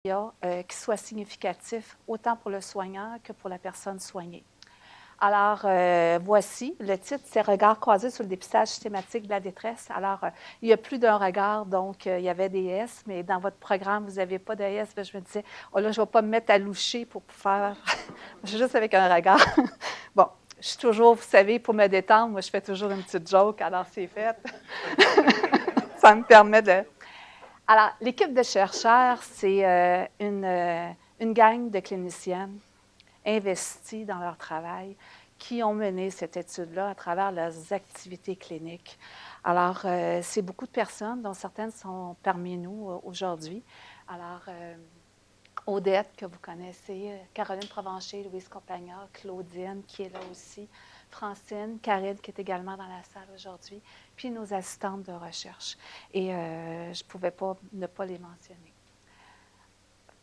qui soit significatif autant pour le soignant que pour la personne soignée. Alors, voici, le titre, c'est « Regard croisé sur le dépistage systématique de la détresse ». Alors, il y a plus d'un regard, donc il y avait des S, mais dans votre programme, vous n'avez pas de S. Là, je me disais, oh là, je ne vais pas me mettre à loucher pour faire, je suis juste avec un regard. Bon, je suis toujours, vous savez, pour me détendre, moi, je fais toujours une petite joke, alors c'est fait. Ça me permet de... Alors, l'équipe de chercheurs, c'est une gang de cliniciennes investis dans leur travail, qui ont mené cette étude-là à travers leurs activités cliniques. Alors, c'est beaucoup de personnes, dont certaines sont parmi nous aujourd'hui. Alors, Odette, que vous connaissez, Caroline Provencher, Louise Compagna, Claudine, qui est là aussi, Francine, Karine, qui est également dans la salle aujourd'hui, puis nos assistantes de recherche. Et je ne pouvais pas ne pas les mentionner.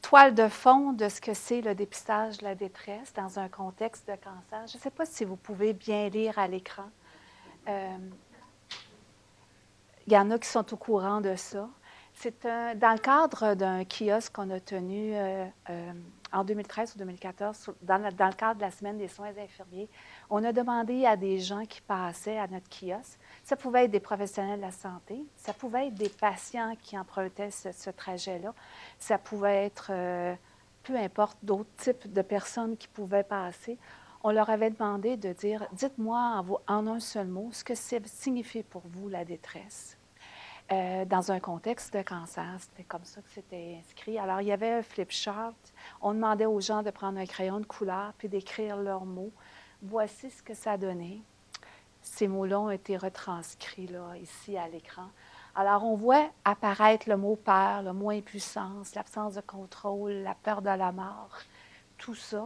Toile de fond de ce que c'est le dépistage de la détresse dans un contexte de cancer. Je ne sais pas si vous pouvez bien lire à l'écran. Il y en a qui sont au courant de ça. C'est dans le cadre d'un kiosque qu'on a tenu en 2013 ou 2014, dans le cadre de la Semaine des soins infirmiers. On a demandé à des gens qui passaient à notre kiosque. Ça pouvait être des professionnels de la santé, ça pouvait être des patients qui empruntaient ce trajet-là, ça pouvait être, peu importe, d'autres types de personnes qui pouvaient passer. On leur avait demandé de dire, dites-moi en un seul mot ce que ça signifie pour vous la détresse. Dans un contexte de cancer. C'était comme ça que c'était inscrit. Alors, il y avait un flip chart. On demandait aux gens de prendre un crayon de couleur puis d'écrire leurs mots. Voici ce que ça donnait. Ces mots-là ont été retranscrits là, ici à l'écran. Alors, on voit apparaître le mot peur, le mot impuissance, l'absence de contrôle, la peur de la mort, tout ça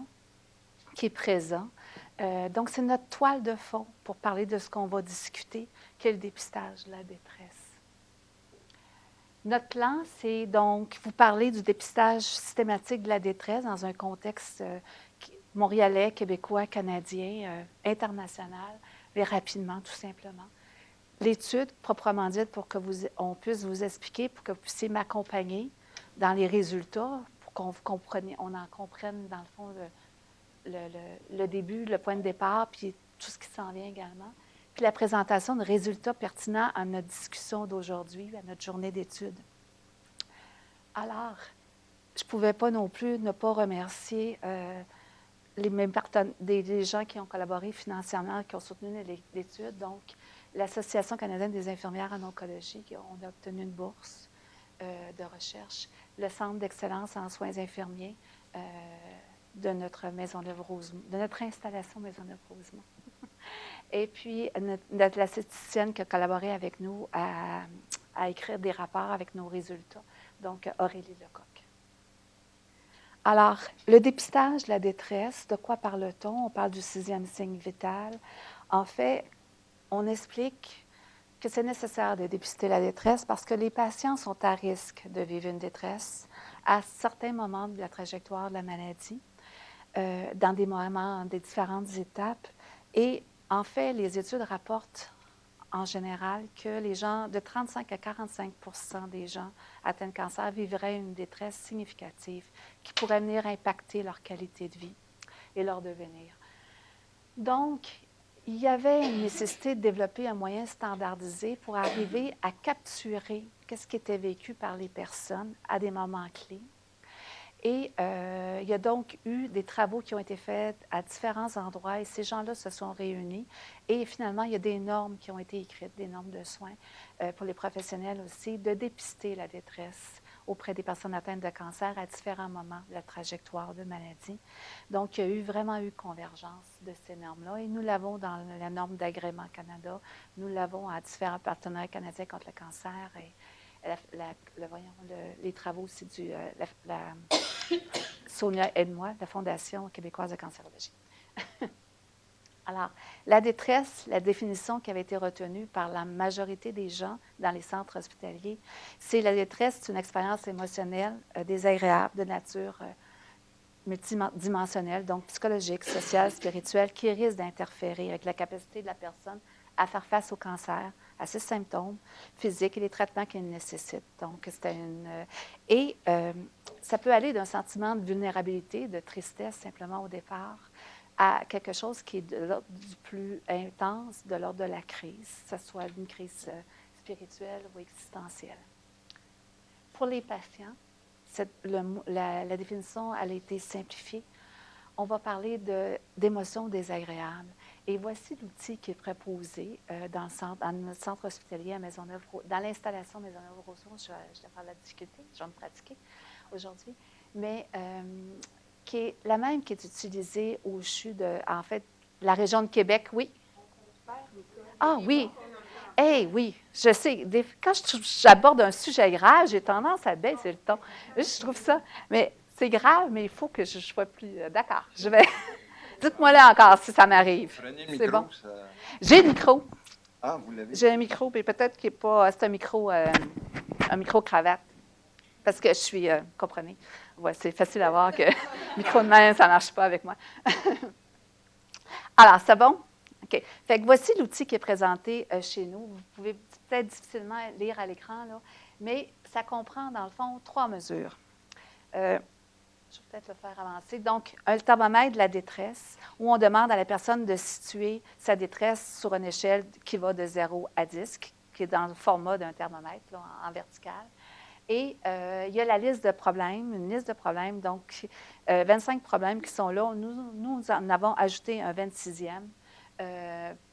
qui est présent. Donc, c'est notre toile de fond pour parler de ce qu'on va discuter, qui est le dépistage de la détresse. Notre plan, c'est donc vous parler du dépistage systématique de la détresse dans un contexte montréalais, québécois, canadien, international, mais rapidement, tout simplement. L'étude, proprement dite, pour qu'on puisse vous expliquer, pour que vous puissiez m'accompagner dans les résultats, pour qu'on en comprenne, dans le fond, le début, le point de départ, puis tout ce qui s'en vient également. Puis la présentation de résultats pertinents à notre discussion d'aujourd'hui, à notre journée d'études. Alors, je ne pouvais pas non plus ne pas remercier les gens qui ont collaboré financièrement, qui ont soutenu l'étude. Donc, l'Association canadienne des infirmières en oncologie, on a obtenu une bourse de recherche, le Centre d'excellence en soins infirmiers de notre Maisonneuve-Rosemont, de notre installation Maisonneuve-Rosemont. Et puis, l'aesthéticienne qui a collaboré avec nous à écrire des rapports avec nos résultats, donc Aurélie Lecoq. Alors, le dépistage de la détresse, de quoi parle-t-on? On parle du 6e signe vital. En fait, on explique que c'est nécessaire de dépister la détresse parce que les patients sont à risque de vivre une détresse à certains moments de la trajectoire de la maladie, dans des différentes étapes. Et en fait, les études rapportent en général que les gens, de 35 à 45 des gens atteints de cancer vivraient une détresse significative qui pourrait venir impacter leur qualité de vie et leur devenir. Donc, il y avait une nécessité de développer un moyen standardisé pour arriver à capturer ce qui était vécu par les personnes à des moments clés. Et il y a donc eu des travaux qui ont été faits à différents endroits et ces gens-là se sont réunis. Et finalement, il y a des normes qui ont été écrites, des normes de soins pour les professionnels aussi, de dépister la détresse auprès des personnes atteintes de cancer à différents moments de la trajectoire de maladie. Donc, il y a vraiment eu convergence de ces normes-là et nous l'avons dans la norme d'agrément Canada, nous l'avons à différents partenaires canadiens contre le cancer et les travaux aussi du Sonia Aide-moi, la Fondation québécoise de cancérologie. Alors, la détresse, la définition qui avait été retenue par la majorité des gens dans les centres hospitaliers, c'est la détresse, c'est une expérience émotionnelle désagréable de nature multidimensionnelle, donc psychologique, sociale, spirituelle, qui risque d'interférer avec la capacité de la personne à faire face au cancer, à ses symptômes physiques et les traitements qu'il nécessite. Donc, ça peut aller d'un sentiment de vulnérabilité, de tristesse simplement au départ, à quelque chose qui est de l'ordre du plus intense, de l'ordre de la crise, que ce soit une crise spirituelle ou existentielle. Pour les patients, la définition elle a été simplifiée. On va parler d'émotions désagréables. Et voici l'outil qui est proposé dans notre centre hospitalier à Maisonneuve, dans l'installation Maisonneuve-Rosemont. Je vais faire la difficulté, je vais me pratiquer aujourd'hui, mais qui est la même qui est utilisée au CHU de, en fait, la région de Québec, oui. Ah oui, oui, je sais. Quand j'aborde un sujet grave, j'ai tendance à baisser le ton. Je trouve ça, mais c'est grave, mais il faut que je sois plus... D'accord, je vais... Dites-moi là encore si ça m'arrive. Prenez le micro. C'est bon. Ça... J'ai le micro. Ah, vous l'avez? J'ai un micro, mais peut-être qu'il n'est pas... C'est un micro cravate. Parce que je suis... comprenez? Ouais, c'est facile à voir que le micro de main, ça ne marche pas avec moi. Alors, c'est bon? OK. Fait que voici l'outil qui est présenté chez nous. Vous pouvez peut-être difficilement lire à l'écran, là, mais ça comprend, dans le fond, 3 mesures. Je vais peut-être le faire avancer. Donc, un thermomètre de la détresse, où on demande à la personne de situer sa détresse sur une échelle qui va de 0 à 10, qui est dans le format d'un thermomètre, là, en vertical. Et il y a la liste de problèmes, une liste de problèmes, donc 25 problèmes qui sont là. Nous en avons ajouté un 26e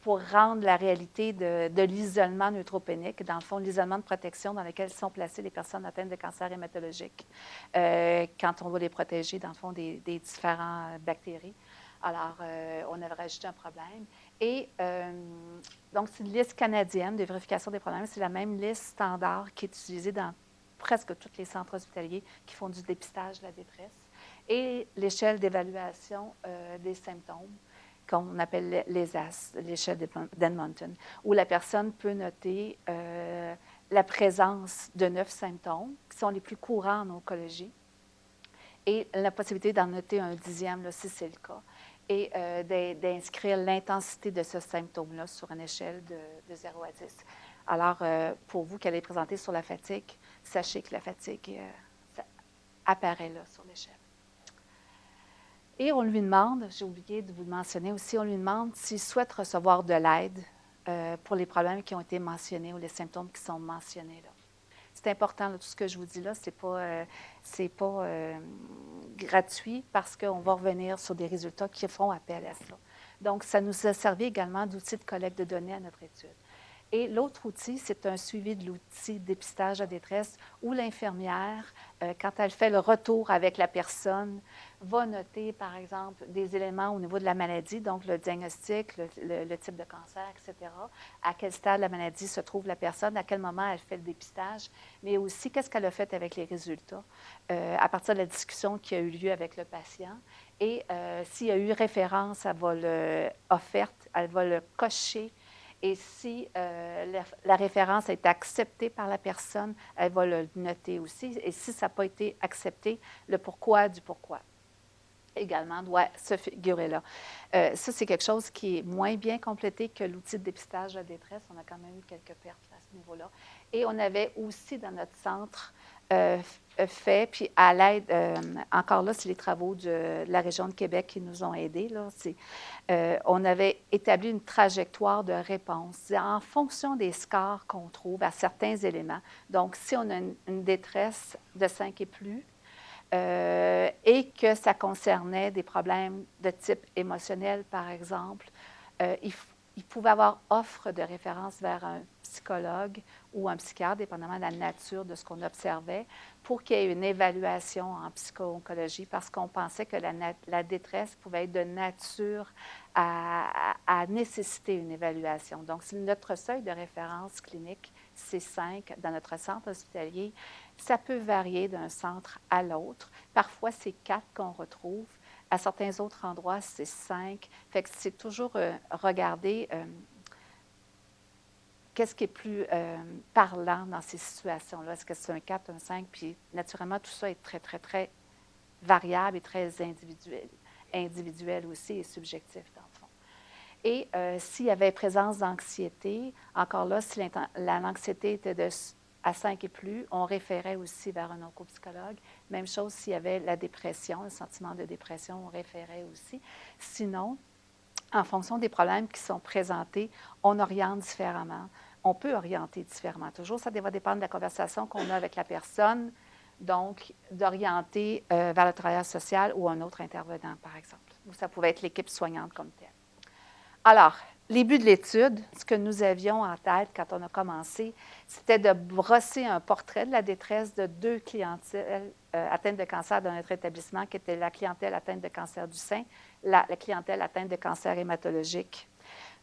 pour rendre la réalité de l'isolement neutropénique, dans le fond, l'isolement de protection dans lequel sont placées les personnes atteintes de cancer hématologique quand on va les protéger, dans le fond, des différentes bactéries. Alors, on avait rajouté un problème. Et donc, c'est une liste canadienne de vérification des problèmes. C'est la même liste standard qui est utilisée dans presque tous les centres hospitaliers qui font du dépistage de la détresse. Et l'échelle d'évaluation des symptômes, qu'on appelle l'ESAS, l'échelle d'Edmonton, où la personne peut noter la présence de 9 symptômes, qui sont les plus courants en oncologie, et la possibilité d'en noter un 10e, là, si c'est le cas, et d'inscrire l'intensité de ce symptôme-là sur une échelle de 0 à 10. Alors, pour vous qui allez présenter sur la fatigue, sachez que la fatigue apparaît là sur l'échelle. Et on lui demande, j'ai oublié de vous le mentionner aussi, on lui demande s'il souhaite recevoir de l'aide pour les problèmes qui ont été mentionnés ou les symptômes qui sont mentionnés là. C'est important, là, tout ce que je vous dis là, c'est pas gratuit parce qu'on va revenir sur des résultats qui font appel à ça. Donc, ça nous a servi également d'outil de collecte de données à notre étude. Et l'autre outil, c'est un suivi de l'outil dépistage à détresse où l'infirmière, quand elle fait le retour avec la personne, va noter, par exemple, des éléments au niveau de la maladie, donc le diagnostic, le type de cancer, etc., à quel stade de la maladie se trouve la personne, à quel moment elle fait le dépistage, mais aussi qu'est-ce qu'elle a fait avec les résultats à partir de la discussion qui a eu lieu avec le patient. Et s'il y a eu référence, elle va elle va le cocher. Et si la référence est acceptée par la personne, elle va le noter aussi. Et si ça n'a pas été accepté, le pourquoi du pourquoi également doit se figurer là. Ça, c'est quelque chose qui est moins bien complété que l'outil de dépistage de la détresse. On a quand même eu quelques pertes à ce niveau-là. Et on avait aussi dans notre centre fait, puis à l'aide, encore là, c'est les travaux de la région de Québec qui nous ont aidés. Là, on avait établi une trajectoire de réponse en fonction des scores qu'on trouve à certains éléments. Donc, si on a une détresse de 5 et plus, et que ça concernait des problèmes de type émotionnel, par exemple, il pouvait avoir offre de référence vers un psychologue ou un psychiatre, dépendamment de la nature de ce qu'on observait, pour qu'il y ait une évaluation en psycho-oncologie, parce qu'on pensait que la détresse pouvait être de nature à nécessiter une évaluation. Donc, notre seuil de référence clinique, c'est 5 dans notre centre hospitalier. Ça peut varier d'un centre à l'autre. Parfois, c'est 4 qu'on retrouve. À certains autres endroits, c'est 5. Fait que c'est toujours regarder qu'est-ce qui est plus parlant dans ces situations-là. Est-ce que c'est un 4, un 5? Puis, naturellement, tout ça est très, très, très variable et très individuel aussi et subjectif, dans le fond. Et s'il y avait présence d'anxiété, encore là, si l'anxiété était à 5 et plus, on référait aussi vers un oncopsychologue. Même chose s'il y avait la dépression, le sentiment de dépression, on référait aussi. Sinon, en fonction des problèmes qui sont présentés, on oriente différemment. On peut orienter différemment. Toujours, ça va dépendre de la conversation qu'on a avec la personne, donc d'orienter vers le travailleur social ou un autre intervenant, par exemple. Ou ça pouvait être l'équipe soignante comme telle. Alors, les buts de l'étude, ce que nous avions en tête quand on a commencé, c'était de brosser un portrait de la détresse de 2 clientèles atteintes de cancer dans notre établissement, qui était la clientèle atteinte de cancer du sein, la clientèle atteinte de cancer hématologique,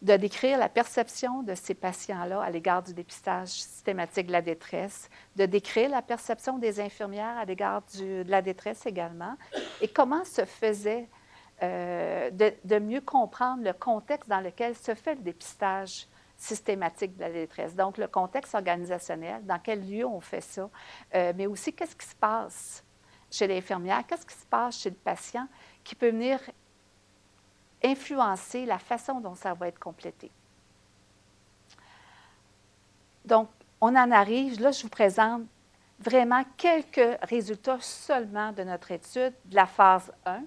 de décrire la perception de ces patients-là à l'égard du dépistage systématique de la détresse, de décrire la perception des infirmières à l'égard de la détresse également, et comment se faisait de mieux comprendre le contexte dans lequel se fait le dépistage systématique de la détresse. Donc, le contexte organisationnel, dans quel lieu on fait ça, mais aussi qu'est-ce qui se passe chez l'infirmière, qu'est-ce qui se passe chez le patient qui peut venir influencer la façon dont ça va être complété. Donc, on en arrive, là, je vous présente vraiment quelques résultats seulement de notre étude de la phase 1.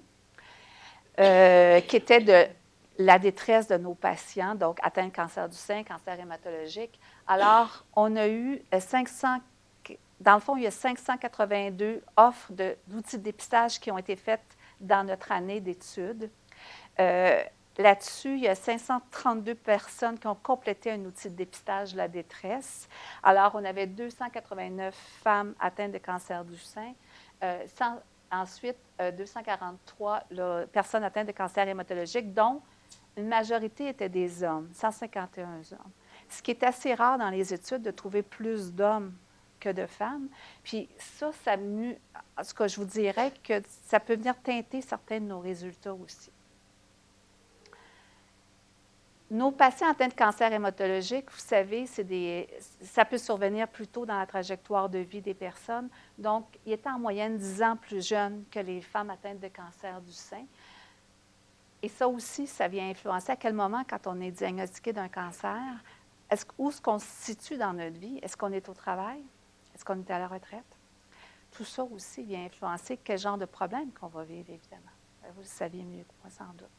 Qui était de la détresse de nos patients, donc atteints de cancer du sein, cancer hématologique. Alors, on a eu 500, dans le fond, il y a 582 offres d'outils de dépistage qui ont été faites dans notre année d'études. Là-dessus, il y a 532 personnes qui ont complété un outil de dépistage de la détresse. Alors, on avait 289 femmes atteintes de cancer du sein, ensuite, 243 personnes atteintes de cancer hématologique, dont une majorité étaient des hommes, 151 hommes. Ce qui est assez rare dans les études de trouver plus d'hommes que de femmes. Puis ça, ce que je vous dirais, que ça peut venir teinter certains de nos résultats aussi. Nos patients atteints de cancer hématologique, vous savez, ça peut survenir plus tôt dans la trajectoire de vie des personnes. Donc, ils étaient en moyenne 10 ans plus jeunes que les femmes atteintes de cancer du sein. Et ça aussi, ça vient influencer à quel moment, quand on est diagnostiqué d'un cancer, où est-ce qu'on se situe dans notre vie? Est-ce qu'on est au travail? Est-ce qu'on est à la retraite? Tout ça aussi vient influencer quel genre de problème qu'on va vivre, évidemment. Vous le saviez mieux que moi, sans doute.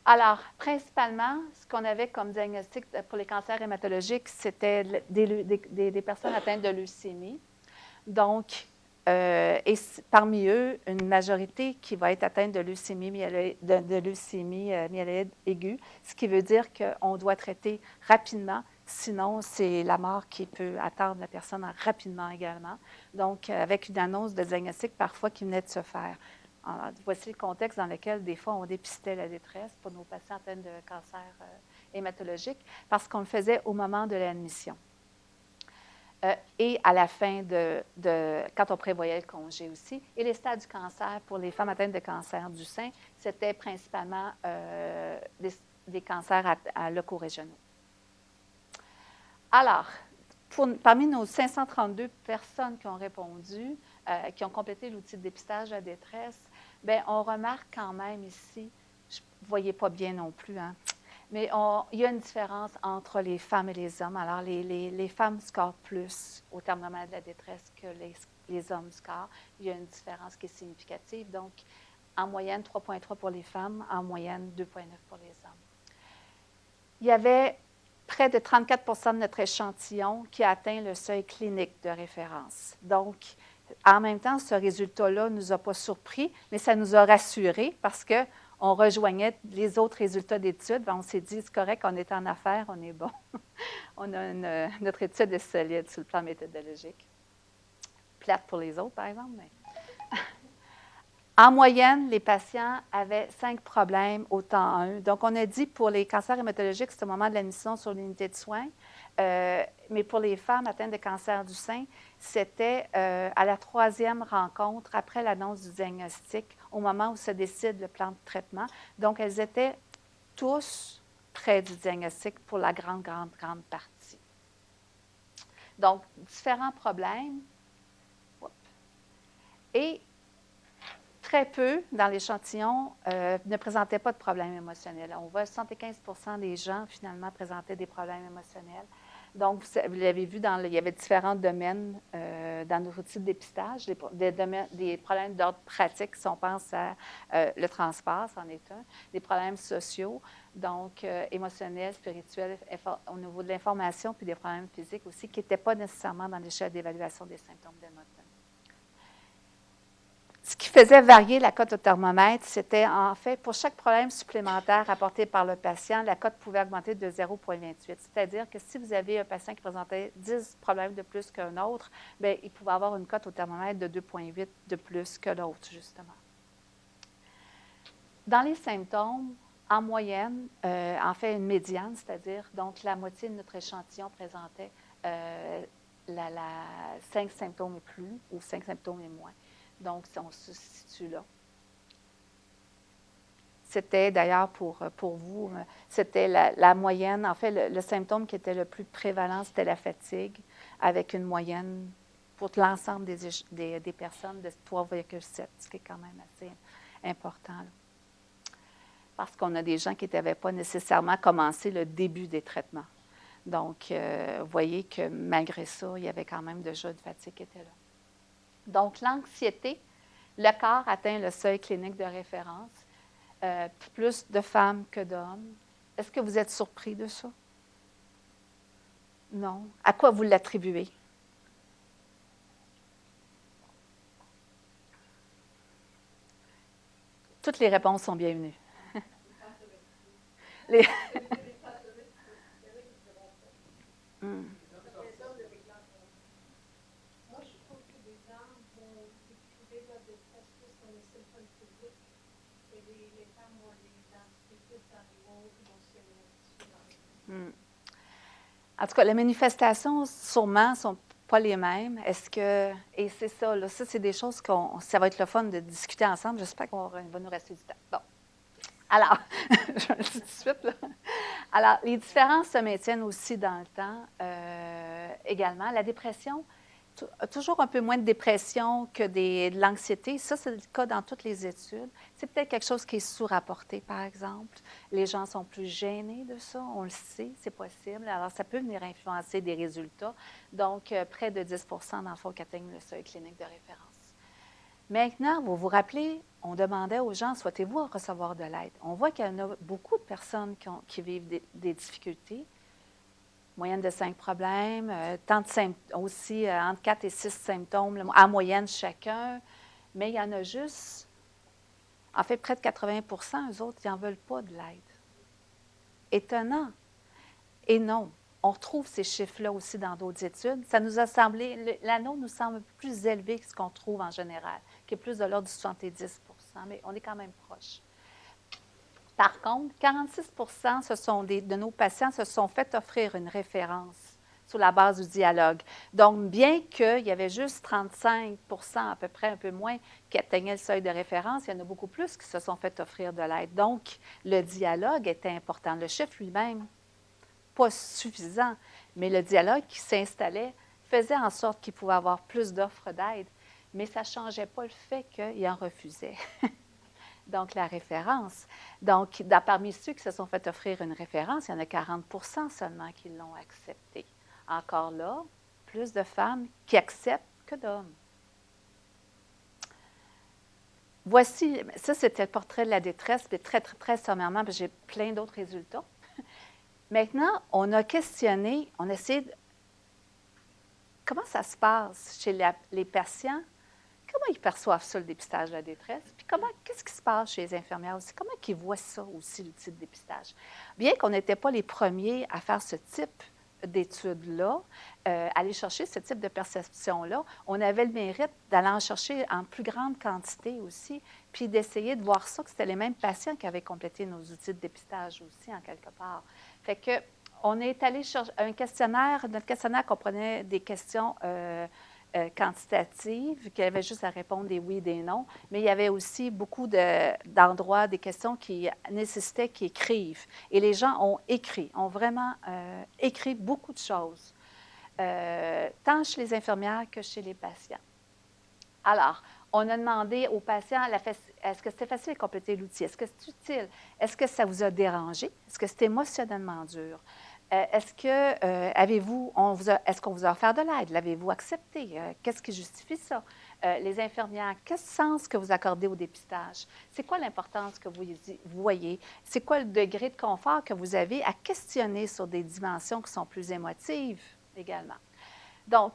Alors, principalement, ce qu'on avait comme diagnostic pour les cancers hématologiques, c'était des personnes atteintes de leucémie. Donc, et parmi eux, une majorité qui va être atteinte de leucémie myéloïde aiguë, ce qui veut dire qu'on doit traiter rapidement, sinon c'est la mort qui peut attendre la personne rapidement également. Donc, avec une annonce de diagnostic parfois qui venait de se faire. Alors, voici le contexte dans lequel, des fois, on dépistait la détresse pour nos patients atteints de cancer hématologique parce qu'on le faisait au moment de l'admission. Et à la fin quand on prévoyait le congé aussi. Et les stades du cancer pour les femmes atteintes de cancer du sein, c'était principalement des cancers locaux-régionaux. Alors, parmi nos 532 personnes qui ont répondu, qui ont complété l'outil de dépistage de la détresse, bien, on remarque quand même ici, vous ne voyez pas bien non plus, hein, mais il y a une différence entre les femmes et les hommes. Alors, les femmes scorent plus au thermomètre de la détresse que les hommes scorent. Il y a une différence qui est significative. Donc, en moyenne, 3,3 pour les femmes, en moyenne, 2,9 pour les hommes. Il y avait près de 34 de notre échantillon qui a atteint le seuil clinique de référence. Donc, en même temps, ce résultat-là ne nous a pas surpris, mais ça nous a rassurés parce qu'on rejoignait les autres résultats d'études. On s'est dit, c'est correct, on est en affaires, on est bon. Notre étude est solide sur le plan méthodologique. Plate pour les autres, par exemple, mais... En moyenne, les patients avaient 5 problèmes au temps 1. Donc, on a dit pour les cancers hématologiques, c'est au moment de l'admission sur l'unité de soins, mais pour les femmes atteintes de cancer du sein, c'était à la 3e rencontre après l'annonce du diagnostic, au moment où se décide le plan de traitement. Donc, elles étaient tous près du diagnostic pour la grande partie. Donc, différents problèmes. Et très peu dans l'échantillon ne présentaient pas de problème émotionnel. On voit 75 des gens, finalement, présentaient des problèmes émotionnels. Donc, vous l'avez vu, il y avait différents domaines dans nos outils de dépistage, des problèmes d'ordre pratique, si on pense à le transport, c'en est un, des problèmes sociaux, donc émotionnels, spirituels, au niveau de l'information, puis des problèmes physiques aussi, qui n'étaient pas nécessairement dans l'échelle d'évaluation des symptômes de Motten. Ce qui faisait varier la cote au thermomètre, c'était en fait, pour chaque problème supplémentaire apporté par le patient, la cote pouvait augmenter de 0,28. C'est-à-dire que si vous avez un patient qui présentait 10 problèmes de plus qu'un autre, bien, il pouvait avoir une cote au thermomètre de 2,8 de plus que l'autre, justement. Dans les symptômes, en moyenne, en fait, une médiane, c'est-à-dire, donc la moitié de notre échantillon présentait 5 symptômes et plus, ou 5 symptômes et moins. Donc, on se situe là. C'était d'ailleurs pour vous, c'était la moyenne. En fait, le symptôme qui était le plus prévalent, c'était la fatigue, avec une moyenne pour l'ensemble des personnes de 3,7, ce qui est quand même assez important. Là. Parce qu'on a des gens qui n'avaient pas nécessairement commencé le début des traitements. Donc, vous voyez que malgré ça, il y avait quand même déjà une fatigue qui était là. Donc, l'anxiété, le corps atteint le seuil clinique de référence, plus de femmes que d'hommes. Est-ce que vous êtes surpris de ça? Non. À quoi vous l'attribuez? Toutes les réponses sont bienvenues. En tout cas, les manifestations, sûrement, ne sont pas les mêmes. Est-ce que... Et c'est ça, là, ça, c'est des choses ça va être le fun de discuter ensemble. J'espère qu'on va nous rester du temps. Bon. Alors, je le dis tout de suite, là. Alors, les différences se maintiennent aussi dans le temps également. La dépression, toujours un peu moins de dépression que de l'anxiété. Ça, c'est le cas dans toutes les études. C'est peut-être quelque chose qui est sous-rapporté, par exemple. Les gens sont plus gênés de ça, on le sait, c'est possible. Alors, ça peut venir influencer des résultats. Donc, près de 10 dans le fond qui atteignent le seuil clinique de référence. Maintenant, vous vous rappelez, on demandait aux gens, souhaitez-vous recevoir de l'aide? On voit qu'il y en a beaucoup de personnes qui vivent des difficultés. Moyenne de 5 problèmes, tant de symptômes aussi, entre 4 et 6 symptômes en moyenne chacun. Mais il y en a juste, en fait, près de 80 eux autres, ils n'en veulent pas de l'aide. Étonnant. Et non, on retrouve ces chiffres-là aussi dans d'autres études. Ça nous a semblé, l'anneau nous semble plus élevé que ce qu'on trouve en général, qui est plus de l'ordre du 70 mais on est quand même proche. Par contre, 46 de nos patients se sont fait offrir une référence sur la base du dialogue. Donc, bien qu'il y avait juste 35 à peu près, un peu moins, qui atteignaient le seuil de référence, il y en a beaucoup plus qui se sont fait offrir de l'aide. Donc, le dialogue était important. Le chiffre lui-même, pas suffisant, mais le dialogue qui s'installait faisait en sorte qu'il pouvait avoir plus d'offres d'aide, mais ça ne changeait pas le fait qu'il en refusait. Donc, la référence. Donc, parmi ceux qui se sont fait offrir une référence, il y en a 40 seulement qui l'ont accepté. Encore là, plus de femmes qui acceptent que d'hommes. Voici, ça c'était le portrait de la détresse, mais très, très, très sommairement, parce que j'ai plein d'autres résultats. Maintenant, on a questionné, on a essayé de... Comment ça se passe chez les patients? Comment ils perçoivent ça, le dépistage de la détresse? Puis qu'est-ce qui se passe chez les infirmières aussi? Comment ils voient ça aussi, l'outil de dépistage? Bien qu'on n'était pas les premiers à faire ce type d'études-là, aller chercher ce type de perception-là, on avait le mérite d'aller en chercher en plus grande quantité aussi, puis d'essayer de voir ça, que c'était les mêmes patients qui avaient complété nos outils de dépistage aussi, en quelque part. Fait que on est allé chercher un questionnaire, notre questionnaire comprenait des questions quantitatives, qui avaient juste à répondre des oui et des non, mais il y avait aussi beaucoup d'endroits, des questions qui nécessitaient qu'ils écrivent. Et les gens ont écrit, ont vraiment écrit beaucoup de choses, tant chez les infirmières que chez les patients. Alors, On a demandé aux patients, est-ce que c'était facile de compléter l'outil? Est-ce que c'est utile? Est-ce que ça vous a dérangé? Est-ce que c'était émotionnellement dur? Est-ce qu'on vous a offert de l'aide? L'avez-vous accepté? Qu'est-ce qui justifie ça? Les infirmières, quel sens que vous accordez au dépistage? C'est quoi l'importance que vous voyez? C'est quoi le degré de confort que vous avez à questionner sur des dimensions qui sont plus émotives également? Donc,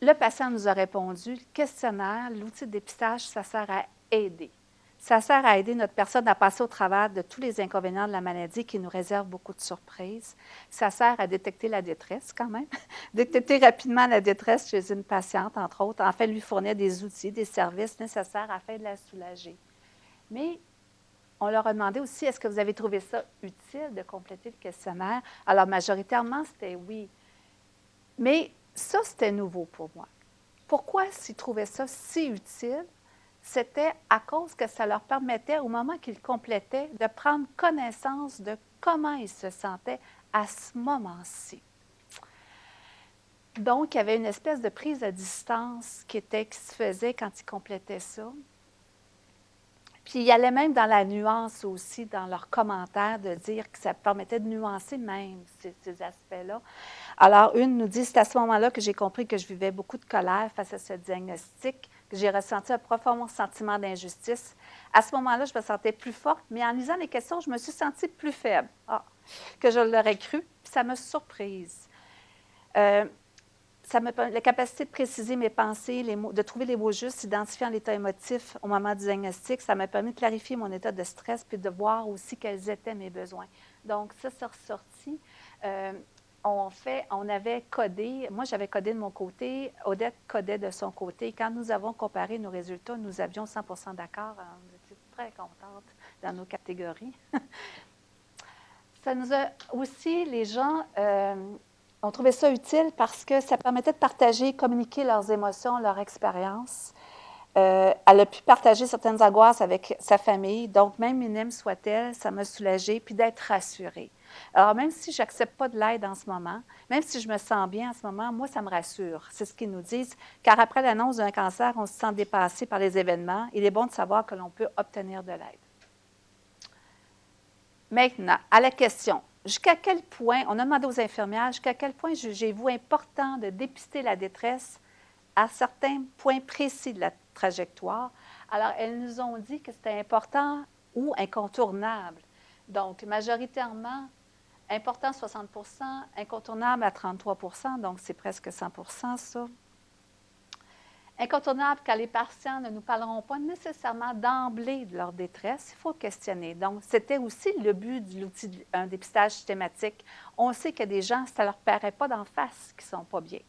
le patient nous a répondu, le questionnaire, l'outil de dépistage, ça sert à aider. Ça sert à aider notre personne à passer au travers de tous les inconvénients de la maladie qui nous réservent beaucoup de surprises. Ça sert à détecter la détresse quand même, détecter rapidement la détresse chez une patiente, entre autres, afin de lui fournir des outils, des services nécessaires afin de la soulager. Mais on leur a demandé aussi, est-ce que vous avez trouvé ça utile de compléter le questionnaire? Alors, majoritairement, c'était oui. Mais ça, c'était nouveau pour moi. Pourquoi s'ils trouvaient ça si utile? C'était à cause que ça leur permettait, au moment qu'ils complétaient, de prendre connaissance de comment ils se sentaient à ce moment-ci. Donc, il y avait une espèce de prise de distance qui se faisait quand ils complétaient ça. Puis, il y allait même dans la nuance aussi, dans leurs commentaires, de dire que ça permettait de nuancer même ces aspects-là. Alors, une nous dit, c'est à ce moment-là que j'ai compris que je vivais beaucoup de colère face à ce diagnostic, que j'ai ressenti un profond sentiment d'injustice. À ce moment-là, je me sentais plus forte, mais en lisant les questions, je me suis sentie plus faible que je l'aurais cru, puis ça m'a surprise. La capacité de préciser mes pensées, les mots, de trouver les mots justes, identifiant l'état émotif au moment du diagnostic, ça m'a permis de clarifier mon état de stress, puis de voir aussi quels étaient mes besoins. Donc, ça, c'est ressorti. On avait codé, moi j'avais codé de mon côté, Odette codait de son côté. Quand nous avons comparé nos résultats, nous avions 100% d'accord. On était très contentes dans nos catégories. Ça nous a aussi, les gens ont trouvé ça utile parce que ça permettait de partager, communiquer leurs émotions, leur expérience. Elle a pu partager certaines angoisses avec sa famille. Donc, même minime soit-elle, ça m'a soulagée, puis d'être rassurée. Alors, même si je n'accepte pas de l'aide en ce moment, même si je me sens bien en ce moment, moi, ça me rassure. C'est ce qu'ils nous disent. Car après l'annonce d'un cancer, on se sent dépassé par les événements. Il est bon de savoir que l'on peut obtenir de l'aide. Maintenant, à la question, jusqu'à quel point, on a demandé aux infirmières, jusqu'à quel point jugez-vous important de dépister la détresse à certains points précis de la trajectoire? Alors, elles nous ont dit que c'était important ou incontournable. Donc, majoritairement, important 60 %, incontournable à 33 %, donc c'est presque 100 % ça. Incontournable car les patients ne nous parleront pas nécessairement d'emblée de leur détresse, il faut questionner. Donc, c'était aussi le but de l'outil d'un dépistage systématique. On sait que des gens, ça ne leur paraît pas d'en face qu'ils ne sont pas bien.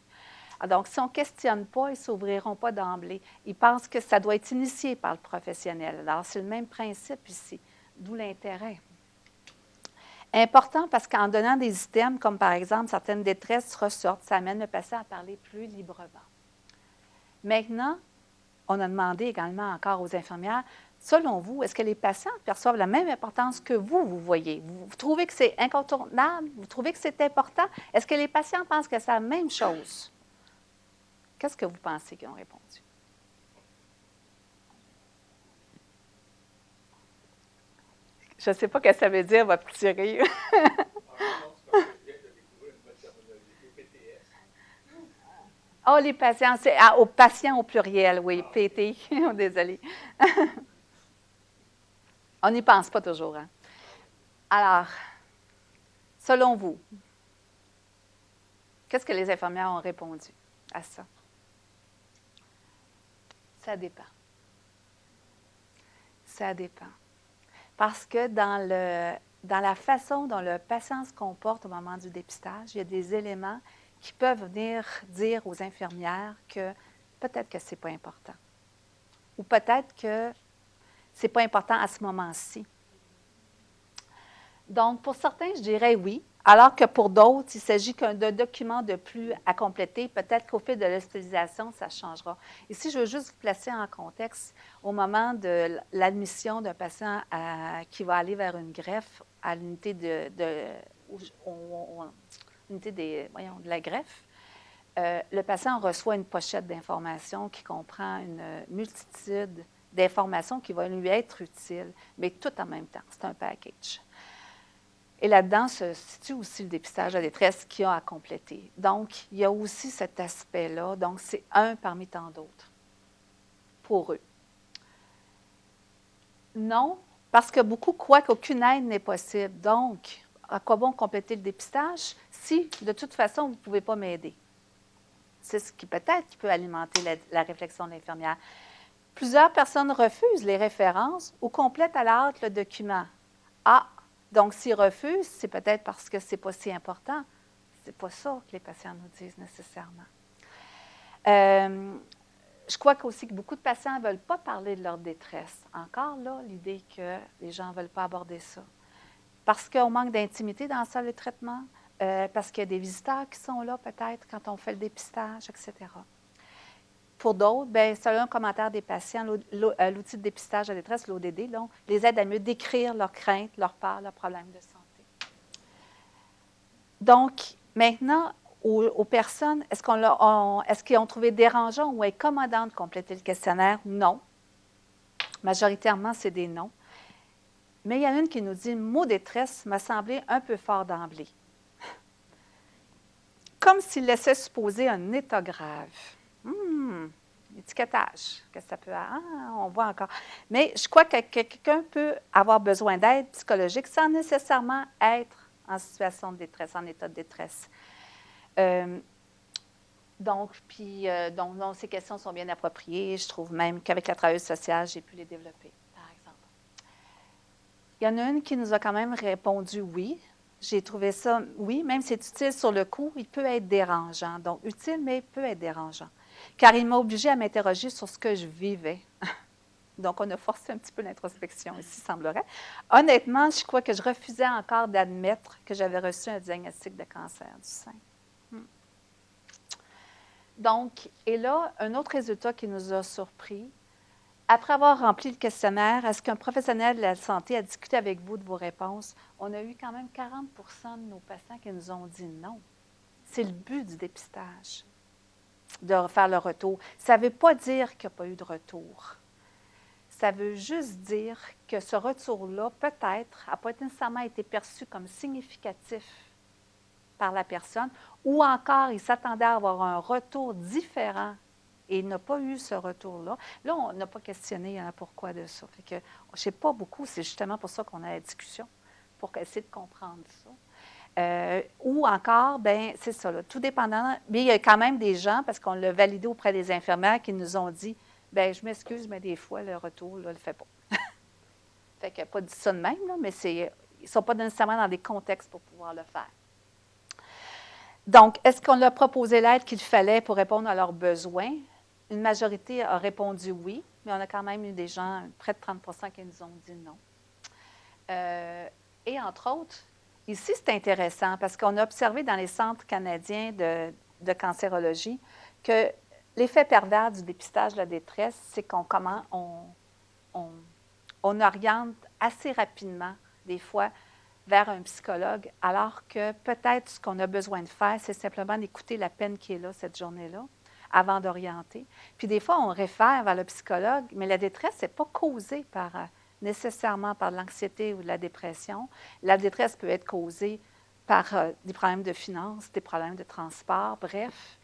Donc, si on ne questionne pas, ils ne s'ouvriront pas d'emblée. Ils pensent que ça doit être initié par le professionnel. Alors, c'est le même principe ici, d'où l'intérêt. Important parce qu'en donnant des items, comme par exemple certaines détresses ressortent, ça amène le patient à parler plus librement. Maintenant, on a demandé également encore aux infirmières, selon vous, est-ce que les patients perçoivent la même importance que vous voyez? Vous trouvez que c'est incontournable? Vous trouvez que c'est important? Est-ce que les patients pensent que c'est la même chose? Qu'est-ce que vous pensez qu'ils ont répondu? Je ne sais pas ce que ça veut dire, votre petit rire. Oh, les patients, c'est aux patients au pluriel, oui, PT, désolé. On n'y pense pas toujours. Hein? Alors, selon vous, qu'est-ce que les infirmières ont répondu à ça? Ça dépend. Ça dépend. Parce que dans la façon dont le patient se comporte au moment du dépistage, il y a des éléments qui peuvent venir dire aux infirmières que peut-être que ce n'est pas important. Ou peut-être que ce n'est pas important à ce moment-ci. Donc, pour certains, je dirais oui, alors que pour d'autres, il s'agit d'un document de plus à compléter. Peut-être qu'au fil de l'hospitalisation, ça changera. Ici, je veux juste vous placer en contexte au moment de l'admission d'un patient qui va aller vers une greffe à l'unité de la greffe. le patient reçoit une pochette d'informations qui comprend une multitude d'informations qui vont lui être utiles, mais tout en même temps. C'est un package. Et là-dedans se situe aussi le dépistage de la détresse qu'il y a à compléter. Donc, il y a aussi cet aspect-là. Donc, c'est un parmi tant d'autres pour eux. Non, parce que beaucoup croient qu'aucune aide n'est possible. Donc, à quoi bon compléter le dépistage si, de toute façon, vous ne pouvez pas m'aider? C'est ce qui peut-être qui peut alimenter la réflexion de l'infirmière. Plusieurs personnes refusent les références ou complètent à la hâte le document. Ah, donc s'ils refusent, c'est peut-être parce que ce n'est pas si important. Ce n'est pas ça que les patients nous disent nécessairement. Je crois aussi que beaucoup de patients ne veulent pas parler de leur détresse. Encore là, l'idée que les gens ne veulent pas aborder ça. Parce qu'on manque d'intimité dans la salle de traitement, parce qu'il y a des visiteurs qui sont là peut-être quand on fait le dépistage, etc. Pour d'autres, bien, selon un commentaire des patients, l'outil de dépistage de la détresse, l'ODD, là, les aide à mieux décrire leurs craintes, leurs peurs, leurs problèmes de santé. Donc, maintenant, aux personnes, est-ce qu'ils ont trouvé dérangeant ou incommodant de compléter le questionnaire? Non. Majoritairement, c'est des non. Mais il y en a une qui nous dit « Le mot détresse m'a semblé un peu fort d'emblée. » Comme s'il laissait supposer un état grave. Étiquetage, qu'est-ce que ça peut être? Ah, on voit encore. Mais je crois que quelqu'un peut avoir besoin d'aide psychologique sans nécessairement être en situation de détresse, en état de détresse. Donc, ces questions sont bien appropriées. Je trouve même qu'avec la travailleuse sociale, j'ai pu les développer, par exemple. Il y en a une qui nous a quand même répondu oui. J'ai trouvé ça, oui, même si c'est utile sur le coup, il peut être dérangeant. Donc, utile, mais il peut être dérangeant. Car il m'a obligée à m'interroger sur ce que je vivais. Donc, on a forcé un petit peu l'introspection ici, semblerait. Honnêtement, je crois que je refusais encore d'admettre que j'avais reçu un diagnostic de cancer du sein. Donc, et là, un autre résultat qui nous a surpris, après avoir rempli le questionnaire, est-ce qu'un professionnel de la santé a discuté avec vous de vos réponses? On a eu quand même 40 de nos patients qui nous ont dit non. C'est le but du dépistage, de faire le retour. Ça ne veut pas dire qu'il n'y a pas eu de retour. Ça veut juste dire que ce retour-là, peut-être, n'a pas nécessairement été perçu comme significatif par la personne, ou encore, il s'attendait à avoir un retour différent et il n'a pas eu ce retour-là. Là, on n'a pas questionné pourquoi de ça. Fait que, je ne sais pas beaucoup, c'est justement pour ça qu'on a la discussion, pour essayer de comprendre ça. Ou encore, bien, c'est ça, là, tout dépendant. Mais il y a quand même des gens, parce qu'on l'a validé auprès des infirmières, qui nous ont dit bien, je m'excuse, mais des fois, le retour, là, ne le fait pas. Fait qu'il n'a pas dit ça de même, là, mais ils ne sont pas nécessairement dans des contextes pour pouvoir le faire. Donc, est-ce qu'on leur a proposé l'aide qu'il fallait pour répondre à leurs besoins? Une majorité a répondu oui, mais on a quand même eu des gens, près de 30 qui nous ont dit non. Et entre autres, ici, c'est intéressant parce qu'on a observé dans les centres canadiens de cancérologie que l'effet pervers du dépistage de la détresse, c'est qu'on oriente assez rapidement, des fois, vers un psychologue, alors que peut-être ce qu'on a besoin de faire, c'est simplement d'écouter la peine qui est là cette journée-là, avant d'orienter. Puis des fois, on réfère vers le psychologue, mais la détresse n'est pas causée nécessairement par l'anxiété ou de la dépression. La détresse peut être causée par des problèmes de finances, des problèmes de transport, bref.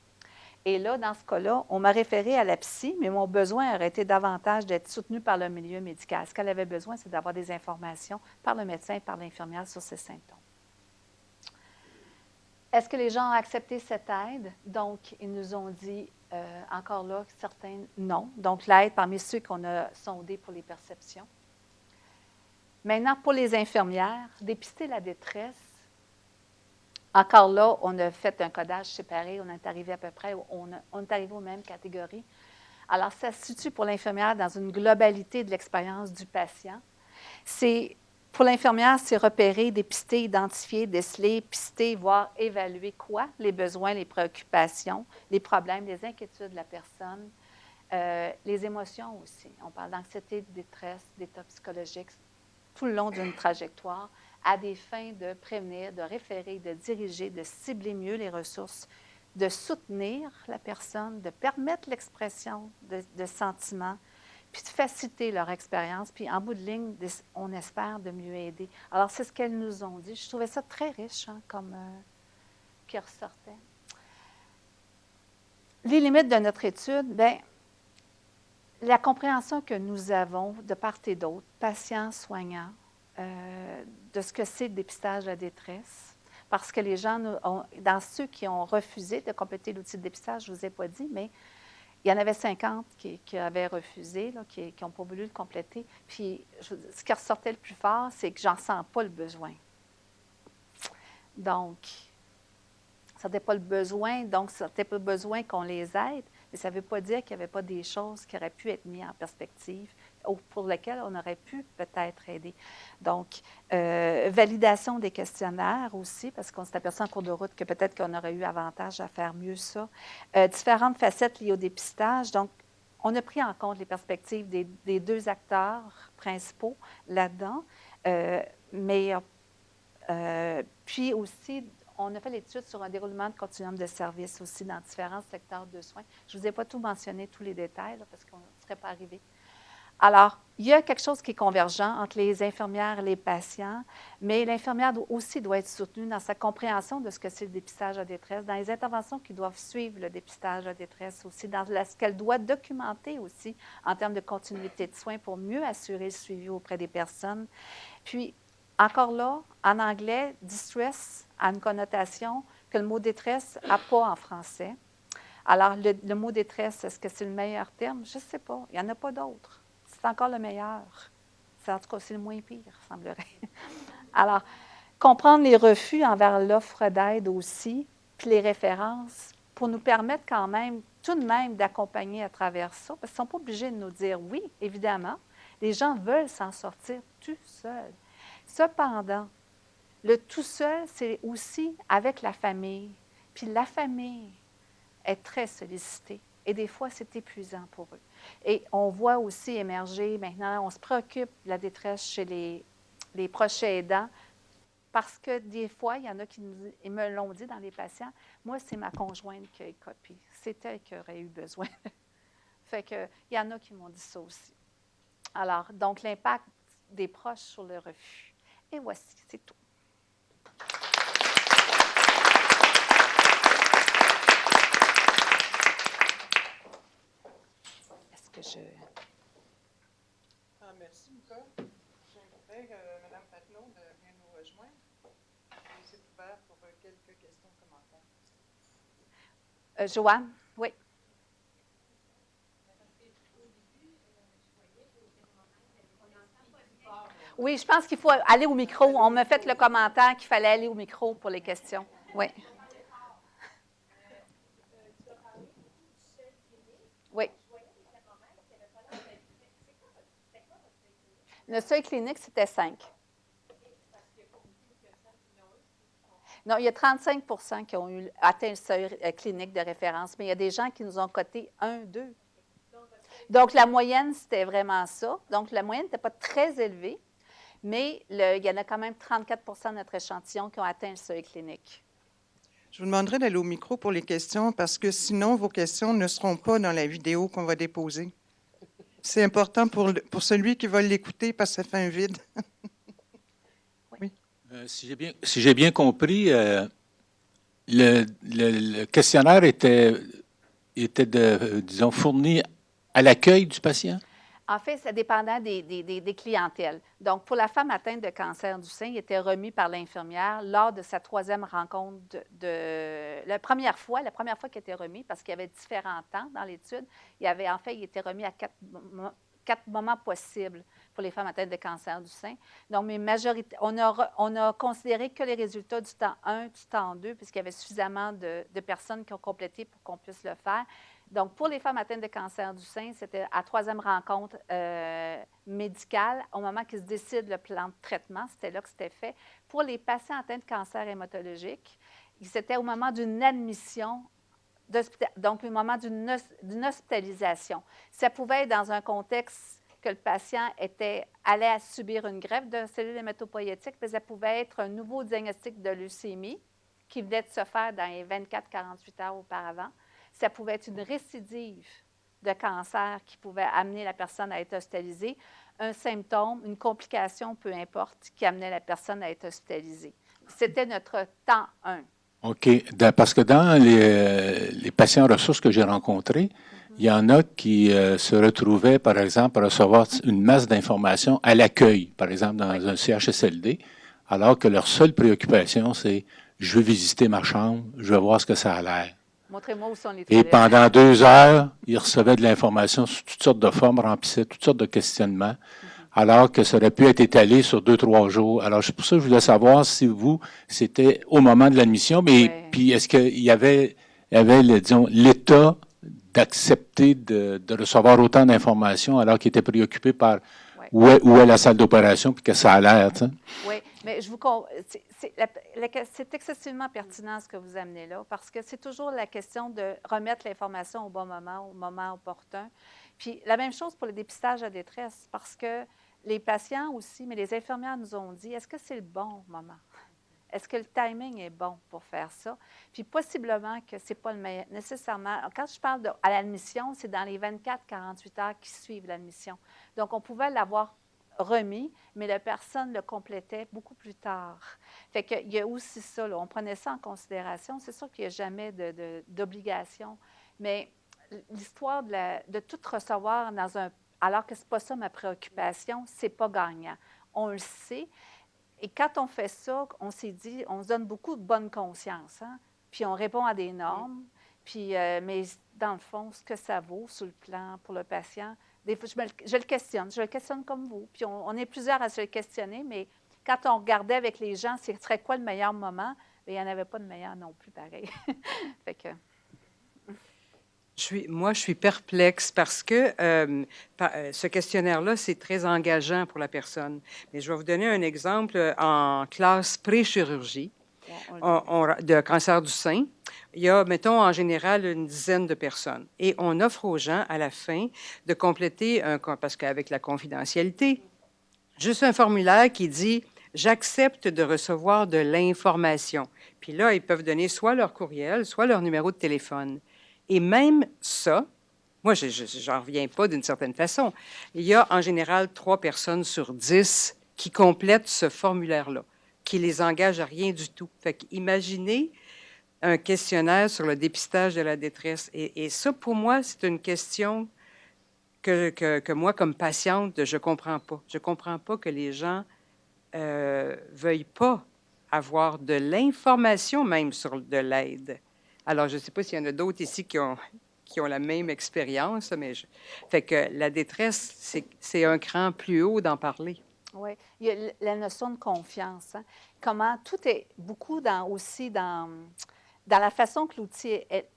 Et là, dans ce cas-là, on m'a référé à la psy, mais mon besoin aurait été davantage d'être soutenu par le milieu médical. Ce qu'elle avait besoin, c'est d'avoir des informations par le médecin et par l'infirmière sur ses symptômes. Est-ce que les gens ont accepté cette aide? Donc, ils nous ont dit, encore là, certains non. Donc, l'aide parmi ceux qu'on a sondés pour les perceptions. Maintenant, pour les infirmières, dépister la détresse. Encore là, on a fait un codage séparé, on est arrivé à peu près, on est arrivé aux mêmes catégories. Alors, ça se situe pour l'infirmière dans une globalité de l'expérience du patient. Pour l'infirmière, c'est repérer, dépister, identifier, déceler, pister, voire évaluer quoi? Les besoins, les préoccupations, les problèmes, les inquiétudes de la personne, les émotions aussi. On parle d'anxiété, de détresse, d'état psychologique, tout le long d'une trajectoire, à des fins de prévenir, de référer, de diriger, de cibler mieux les ressources, de soutenir la personne, de permettre l'expression de sentiments, puis de faciliter leur expérience, puis en bout de ligne, on espère de mieux aider. Alors, c'est ce qu'elles nous ont dit. Je trouvais ça très riche, comme qui ressortait. Les limites de notre étude, bien, la compréhension que nous avons de part et d'autre, patients, soignants, de ce que c'est le dépistage de la détresse, parce que les gens, dans ceux qui ont refusé de compléter l'outil de dépistage, je ne vous ai pas dit, mais il y en avait 50 qui avaient refusé, là, qui n'ont pas voulu le compléter. Puis, ce qui ressortait le plus fort, c'est que j'en sens pas le besoin. Donc, ça n'était pas le besoin, donc ça n'était pas le besoin qu'on les aide, mais ça ne veut pas dire qu'il n'y avait pas des choses qui auraient pu être mises en perspective ou pour lesquelles on aurait pu peut-être aider. Donc, validation des questionnaires aussi, parce qu'on s'est aperçu en cours de route que peut-être qu'on aurait eu avantage à faire mieux ça. Différentes facettes liées au dépistage. Donc, on a pris en compte les perspectives des deux acteurs principaux là-dedans, mais puis aussi, on a fait l'étude sur un déroulement de continuum de services aussi dans différents secteurs de soins. Je ne vous ai pas tout mentionné, tous les détails, là, parce qu'on ne serait pas arrivé. Alors, il y a quelque chose qui est convergent entre les infirmières et les patients, mais l'infirmière aussi doit être soutenue dans sa compréhension de ce que c'est le dépistage de détresse, dans les interventions qui doivent suivre le dépistage de détresse aussi, dans ce qu'elle doit documenter aussi en termes de continuité de soins pour mieux assurer le suivi auprès des personnes. Puis, encore là, en anglais, distress a une connotation que le mot détresse n'a pas en français. Alors, le mot détresse, est-ce que c'est le meilleur terme? Je ne sais pas. Il n'y en a pas d'autre. C'est encore le meilleur. En tout cas, c'est le moins pire, semblerait. Alors, comprendre les refus envers l'offre d'aide aussi, puis les références, pour nous permettre quand même, tout de même, d'accompagner à travers ça, parce qu'ils ne sont pas obligés de nous dire oui, évidemment. Les gens veulent s'en sortir tout seuls. Cependant, le tout seul, c'est aussi avec la famille. Puis la famille est très sollicitée. Et des fois, c'est épuisant pour eux. Et on voit aussi émerger maintenant, on se préoccupe de la détresse chez les proches aidants, parce que des fois, il y en a qui me l'ont dit dans les patients, moi, c'est ma conjointe qui a une copie. C'est elle qui aurait eu besoin. Fait que, il y en a qui m'ont dit ça aussi. Alors, donc, l'impact des proches sur le refus. Et voici, c'est tout. Est-ce que je... merci, Nicole. J'inviterai Mme Patnaud de venir nous rejoindre. C'est ouvert pour quelques questions, commentaires. Joanne, oui. Oui, je pense qu'il faut aller au micro. On m'a fait le commentaire qu'il fallait aller au micro pour les questions. Oui. Oui. Le seuil clinique, c'était 5. Non, il y a 35 qui ont atteint le seuil clinique de référence, mais il y a des gens qui nous ont coté 1, 2. Donc, la moyenne, c'était vraiment ça. Donc, la moyenne n'était pas très élevée, mais il y en a quand même 34 de notre échantillon qui ont atteint le seuil clinique. Je vous demanderai d'aller au micro pour les questions parce que sinon, vos questions ne seront pas dans la vidéo qu'on va déposer. C'est important pour celui qui va l'écouter parce que ça fait un vide. Oui. Si j'ai bien compris, le questionnaire était disons, fourni à l'accueil du patient? En fait, ça dépendait des clientèles. Donc, pour la femme atteinte de cancer du sein, il était remis par l'infirmière lors de sa 3e rencontre la première fois qu'il était remis, parce qu'il y avait différents temps dans l'étude. Il était remis à 4 moments possibles pour les femmes atteintes de cancer du sein. Donc, mais on a considéré que les résultats du temps 1, du temps 2, puisqu'il y avait suffisamment de personnes qui ont complété pour qu'on puisse le faire. Donc, pour les femmes atteintes de cancer du sein, c'était à 3e rencontre médicale, au moment qu'ils se décident le plan de traitement, c'était là que c'était fait. Pour les patients atteints de cancer hématologique, c'était au moment d'une admission, donc au moment d'une hospitalisation. Ça pouvait être dans un contexte que le patient allait subir une greffe de cellules hématopoïétiques, mais ça pouvait être un nouveau diagnostic de leucémie, qui venait de se faire dans les 24-48 heures auparavant. Ça pouvait être une récidive de cancer qui pouvait amener la personne à être hospitalisée, un symptôme, une complication, peu importe, qui amenait la personne à être hospitalisée. C'était notre temps 1. OK. Parce que dans les patients ressources que j'ai rencontrés, il y en a qui se retrouvaient, par exemple, à recevoir une masse d'informations à l'accueil, par exemple, dans un CHSLD, alors que leur seule préoccupation, c'est « je veux visiter ma chambre, je veux voir ce que ça a l'air ». Montrez-moi où sont les Et toilettes. pendant 2 heures, ils recevaient de l'information sous toutes sortes de formes, remplissaient toutes sortes de questionnements, alors que ça aurait pu être étalé sur 2-3 jours. Alors, c'est pour ça que je voulais savoir si vous, c'était au moment de l'admission, mais puis est-ce qu'il y avait disons, l'état d'accepter de recevoir autant d'informations alors qu'il était préoccupé par où est la salle d'opération puis que ça a l'air, tu sais? Oui, mais c'est excessivement pertinent ce que vous amenez là, parce que c'est toujours la question de remettre l'information au bon moment, au moment opportun. Puis la même chose pour le dépistage de détresse, parce que les patients aussi, mais les infirmières nous ont dit, est-ce que c'est le bon moment? Est-ce que le timing est bon pour faire ça? Puis possiblement que ce n'est pas le meilleur, nécessairement. Quand je parle à l'admission, c'est dans les 24-48 heures qui suivent l'admission. Donc, on pouvait l'avoir remis, mais la personne le complétait beaucoup plus tard. Fait qu'il y a aussi ça, là, on prenait ça en considération. C'est sûr qu'il n'y a jamais d'obligation, mais l'histoire de tout recevoir alors que ce n'est pas ça ma préoccupation, ce n'est pas gagnant. On le sait. Et quand on fait ça, on s'est dit, on se donne beaucoup de bonne conscience, hein? Puis on répond à des normes, puis, mais dans le fond, ce que ça vaut sur le plan pour le patient, des fois, je le questionne comme vous, puis on est plusieurs à se le questionner, mais quand on regardait avec les gens, ce serait quoi le meilleur moment, bien, il n'y en avait pas de meilleur non plus, pareil. Fait que... Moi, je suis perplexe parce que ce questionnaire-là, c'est très engageant pour la personne. Mais je vais vous donner un exemple en classe pré-chirurgie de cancer du sein. Il y a, mettons, en général, une dizaine de personnes. Et on offre aux gens, à la fin, de compléter, parce qu'avec la confidentialité, juste un formulaire qui dit « J'accepte de recevoir de l'information ». Puis là, ils peuvent donner soit leur courriel, soit leur numéro de téléphone. Et même ça, moi, je n'en reviens pas d'une certaine façon. Il y a en général 3 personnes sur 10 qui complètent ce formulaire-là, qui les engage à rien du tout. Fait qu'imaginez un questionnaire sur le dépistage de la détresse. Et ça, pour moi, c'est une question que moi, comme patiente, je ne comprends pas. Je ne comprends pas que les gens ne veuillent pas avoir de l'information même sur de l'aide. Alors, je ne sais pas s'il y en a d'autres ici qui ont la même expérience, mais fait que la détresse, c'est un cran plus haut d'en parler. Oui, il y a la notion de confiance. Hein? Comment tout est beaucoup aussi dans la façon que l'outil est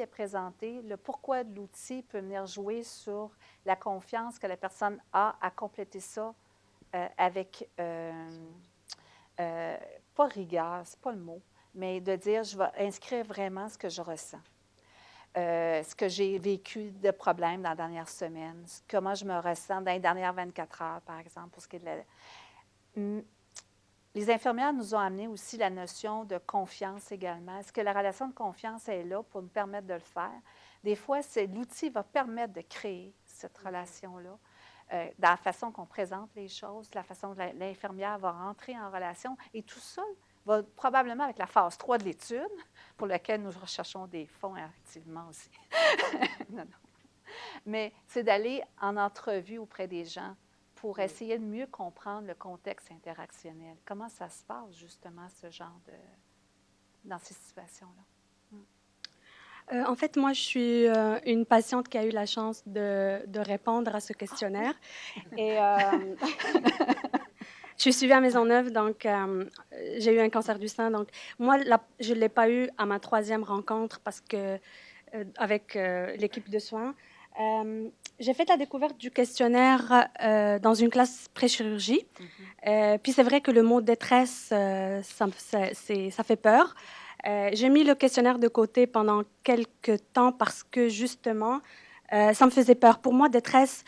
présenté, le pourquoi de l'outil peut venir jouer sur la confiance que la personne a à compléter ça avec, pas rigueur, c'est pas le mot, mais de dire, je vais inscrire vraiment ce que je ressens, ce que j'ai vécu de problèmes dans la dernière semaine, comment je me ressens dans les dernières 24 heures, par exemple, pour ce qui est de Les infirmières nous ont amené aussi la notion de confiance également. Est-ce que la relation de confiance est là pour nous permettre de le faire? Des fois, l'outil va permettre de créer cette relation-là. Dans la façon qu'on présente les choses, la façon que l'infirmière va rentrer en relation, et tout ça va probablement avec la phase 3 de l'étude, pour laquelle nous recherchons des fonds activement aussi. Non. Mais c'est d'aller en entrevue auprès des gens pour essayer de mieux comprendre le contexte interactionnel. Comment ça se passe, justement, ce genre dans ces situations-là? En fait, moi, je suis une patiente qui a eu la chance de répondre à ce questionnaire. Et je suis suivie à Maisonneuve, donc j'ai eu un cancer du sein. Donc, moi, je ne l'ai pas eu à ma 3e rencontre parce que, avec l'équipe de soins. J'ai fait la découverte du questionnaire dans une classe pré-chirurgie. Puis c'est vrai que le mot détresse, ça fait peur. J'ai mis le questionnaire de côté pendant quelques temps parce que, justement, ça me faisait peur. Pour moi, détresse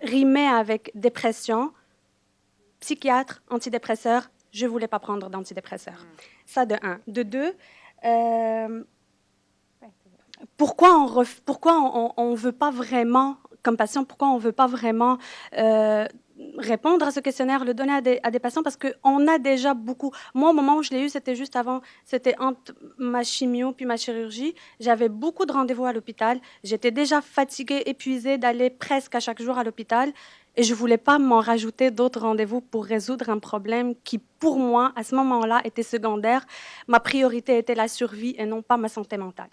rimait avec dépression, psychiatre, antidépresseur, je ne voulais pas prendre d'antidépresseurs. Ça de un. De deux, pourquoi on ne veut pas vraiment, comme patient, pourquoi on ne veut pas vraiment répondre à ce questionnaire, le donner à des patients, parce qu'on a déjà beaucoup. Moi, au moment où je l'ai eu, c'était juste avant, c'était entre ma chimio puis ma chirurgie. J'avais beaucoup de rendez-vous à l'hôpital. J'étais déjà fatiguée, épuisée d'aller presque à chaque jour à l'hôpital. Et je ne voulais pas m'en rajouter d'autres rendez-vous pour résoudre un problème qui, pour moi, à ce moment-là, était secondaire. Ma priorité était la survie et non pas ma santé mentale.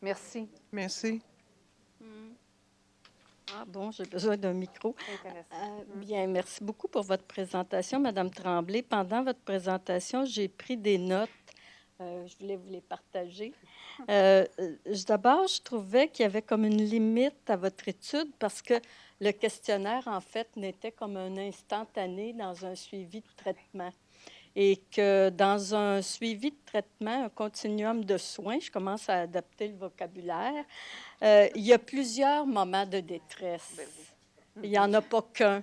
Merci. Merci. Ah bon, j'ai besoin d'un micro. Intéressant. Bien, merci beaucoup pour votre présentation, Madame Tremblay. Pendant votre présentation, j'ai pris des notes. Je voulais vous les partager. D'abord, je trouvais qu'il y avait comme une limite à votre étude parce que le questionnaire, en fait, n'était comme un instantané dans un suivi de traitement. Et que dans un suivi de traitement, un continuum de soins, je commence à adapter le vocabulaire, il y a plusieurs moments de détresse. Il n'y en a pas qu'un.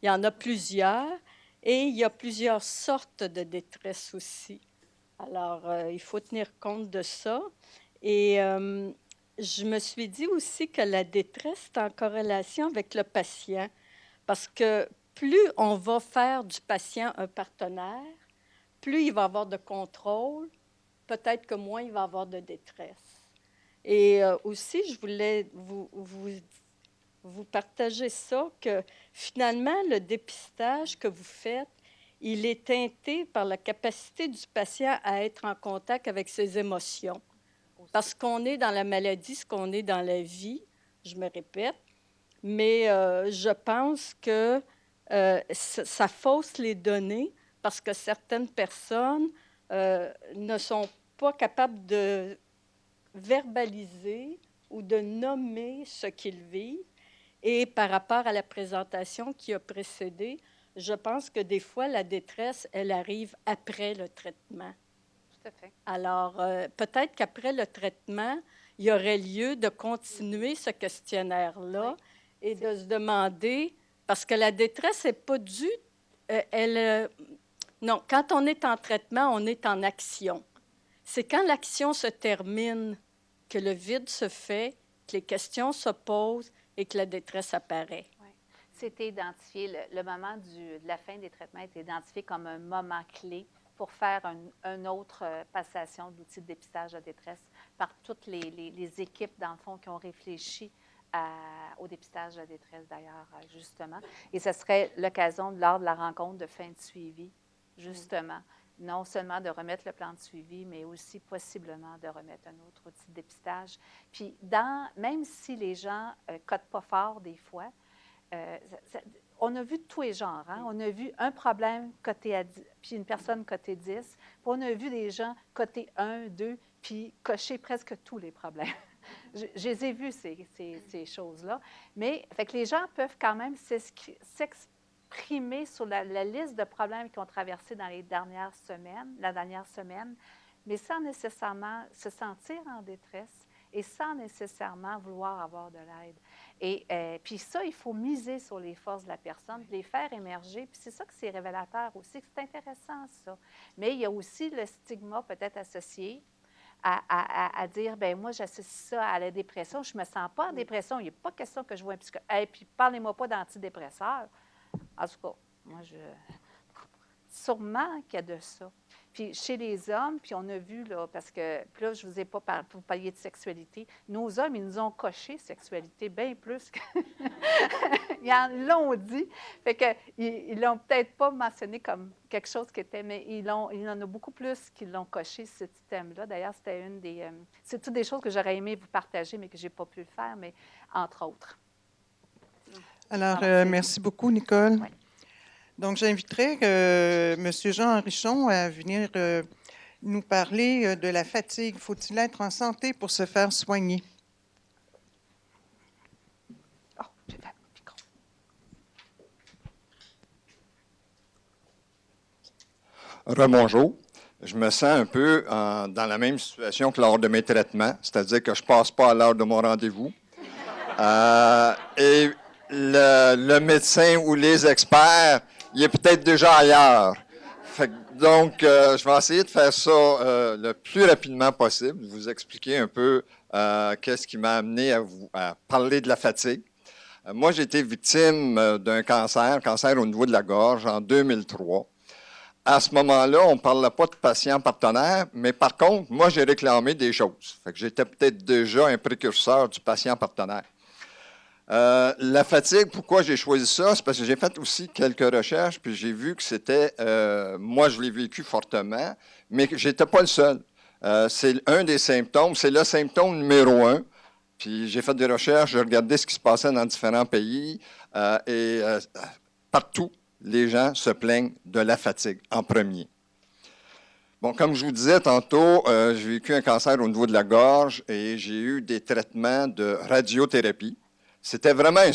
Il y en a plusieurs. Et il y a plusieurs sortes de détresse aussi. Alors, il faut tenir compte de ça. Et je me suis dit aussi que la détresse est en corrélation avec le patient. Parce que plus on va faire du patient un partenaire, plus il va avoir de contrôle, peut-être que moins il va avoir de détresse. Et aussi, je voulais vous partager ça, que finalement, le dépistage que vous faites, il est teinté par la capacité du patient à être en contact avec ses émotions. Parce qu'on est dans la maladie, ce qu'on est dans la vie, je me répète, mais je pense que ça fausse les données parce que certaines personnes ne sont pas capables de verbaliser ou de nommer ce qu'ils vivent. Et par rapport à la présentation qui a précédé, je pense que des fois, la détresse, elle arrive après le traitement. Tout à fait. Alors, peut-être qu'après le traitement, il y aurait lieu de continuer ce questionnaire-là et de se demander, parce que la détresse n'est pas due, non, quand on est en traitement, on est en action. C'est quand l'action se termine que le vide se fait, que les questions se posent et que la détresse apparaît. Oui. C'était identifié, le moment de la fin des traitements est identifié comme un moment clé pour faire une autre passation d'outils de dépistage de détresse par toutes les équipes, dans le fond, qui ont réfléchi au dépistage de détresse, d'ailleurs, justement. Et ce serait l'occasion, lors de la rencontre de fin de suivi, justement, non seulement de remettre le plan de suivi, mais aussi possiblement de remettre un autre outil de dépistage. Puis, même si les gens ne codent pas fort des fois, on a vu tous les genres. Hein? On a vu un problème coté à 10, puis une personne cotée 10. Puis on a vu des gens cotés 1, 2, puis cocher presque tous les problèmes. Je les ai vus, ces choses-là. Mais fait que les gens peuvent quand même s'exprimer sur la liste de problèmes qu'ils ont traversés dans la dernière semaine, mais sans nécessairement se sentir en détresse et sans nécessairement vouloir avoir de l'aide. Et puis ça, il faut miser sur les forces de la personne, les faire émerger. Puis c'est ça que c'est révélateur aussi, que c'est intéressant, ça. Mais il y a aussi le stigma peut-être associé à dire, bien, moi, j'associe ça à la dépression. Je ne me sens pas en dépression. Il n'est pas question que je vois un psychologue. Et puis, parlez-moi pas d'antidépresseurs. En tout cas, moi, sûrement qu'il y a de ça. Puis chez les hommes, puis on a vu, là, parce que, puis là, je ne vous ai pas parlé pour parler de sexualité, nos hommes, ils nous ont coché sexualité bien plus que... Ils en l'ont dit. Fait qu'ils ne l'ont peut-être pas mentionné comme quelque chose qui était, mais il y en a beaucoup plus qui l'ont coché, ce thème-là. D'ailleurs, c'était une des... c'est toutes des choses que j'aurais aimé vous partager, mais que je n'ai pas pu le faire, mais entre autres. Alors, merci beaucoup, Nicole. Oui. Donc, j'inviterai M. Jean Richon à venir nous parler de la fatigue. Faut-il être en santé pour se faire soigner? Oh, j'ai fait le micro. Rebonjour. Je me sens un peu dans la même situation que lors de mes traitements, c'est-à-dire que je ne passe pas à l'heure de mon rendez-vous. Et le médecin ou les experts, il est peut-être déjà ailleurs. Donc, je vais essayer de faire ça le plus rapidement possible, vous expliquer un peu qu'est-ce qui m'a amené à parler de la fatigue. Moi, j'ai été victime d'un cancer au niveau de la gorge, en 2003. À ce moment-là, on ne parlait pas de patient partenaire, mais par contre, moi, j'ai réclamé des choses. Fait que j'étais peut-être déjà un précurseur du patient partenaire. La fatigue, pourquoi j'ai choisi ça? C'est parce que j'ai fait aussi quelques recherches, puis j'ai vu que c'était, moi je l'ai vécu fortement, mais que je n'étais pas le seul. C'est un des symptômes, c'est le symptôme numéro 1. Puis j'ai fait des recherches, j'ai regardé ce qui se passait dans différents pays, et partout, les gens se plaignent de la fatigue en premier. Bon, comme je vous disais tantôt, j'ai vécu un cancer au niveau de la gorge et j'ai eu des traitements de radiothérapie. C'était vraiment un